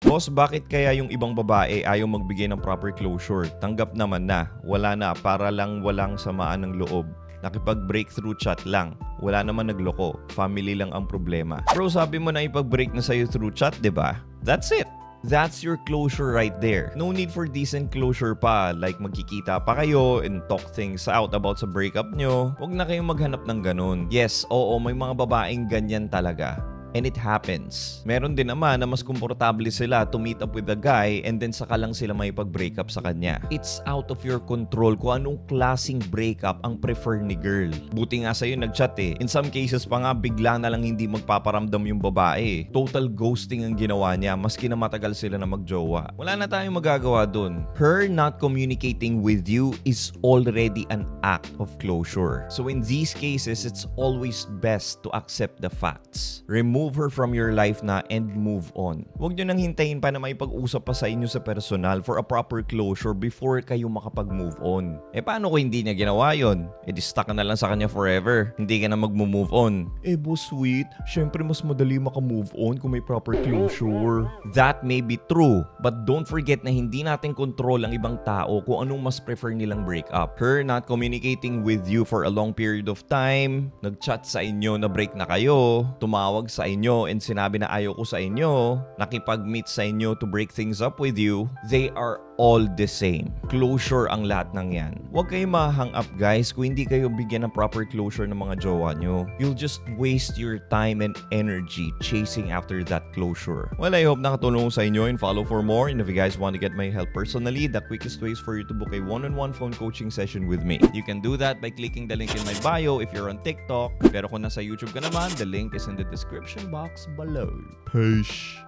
Boss, bakit kaya yung ibang babae ayaw magbigay ng proper closure? Tanggap naman na, wala na, para lang walang samaan ng loob. Nakipag-break through chat lang. Wala naman nagloko. Family lang ang problema. Bro, sabi mo na ipag-break na sa'yo through chat, diba? That's it. That's your closure right there. No need for decent closure pa, like magkikita pa kayo and talk things out about sa breakup nyo. Huwag na kayong maghanap ng ganun. Yes, oo, may mga babaeng ganyan talaga. And it happens. Meron din naman na mas komportable sila to meet up with a guy and then saka lang sila may pag-break up sa kanya. It's out of your control kung anong klaseng breakup ang prefer ni girl. Buti nga sa'yo nag-chat eh. In some cases pa nga bigla na lang hindi magpaparamdam yung babae. Total ghosting ang ginawa niya maski na matagal sila na magjowa. Wala na tayong magagawa dun. Her not communicating with you is already an act of closure. So in these cases, it's always best to accept the facts. Remove her from your life na and move on. Huwag nyo nang hintayin pa na may pag-usap pa sa inyo sa personal for a proper closure before kayo makapag-move on. Eh paano kung hindi niya ginawa yun? Eh di stuck ka na lang sa kanya forever. Hindi ka na mag-move on. Eh boss, sweet, syempre mas madali maka-move on kung may proper closure. That may be true, but don't forget na hindi natin control ang ibang tao kung anong mas prefer nilang break up. Her not communicating with you for a long period of time, nag-chat sa inyo na break na kayo, tumawag sa inyo and sinabi na ayaw ko sa inyo, nakipag-meet sa inyo to break things up with you, they are all the same. Closure ang lahat ng yan. Huwag kayo ma-hang up guys kung hindi kayo bigyan ng proper closure ng mga jowa nyo. You'll just waste your time and energy chasing after that closure. Well, I hope nakatulong sa inyo and follow for more. And if you guys want to get my help personally, the quickest way is for you to book a one-on-one phone coaching session with me. You can do that by clicking the link in my bio if you're on TikTok. Pero kung nasa YouTube ka naman, the link is in the description box below. Peace.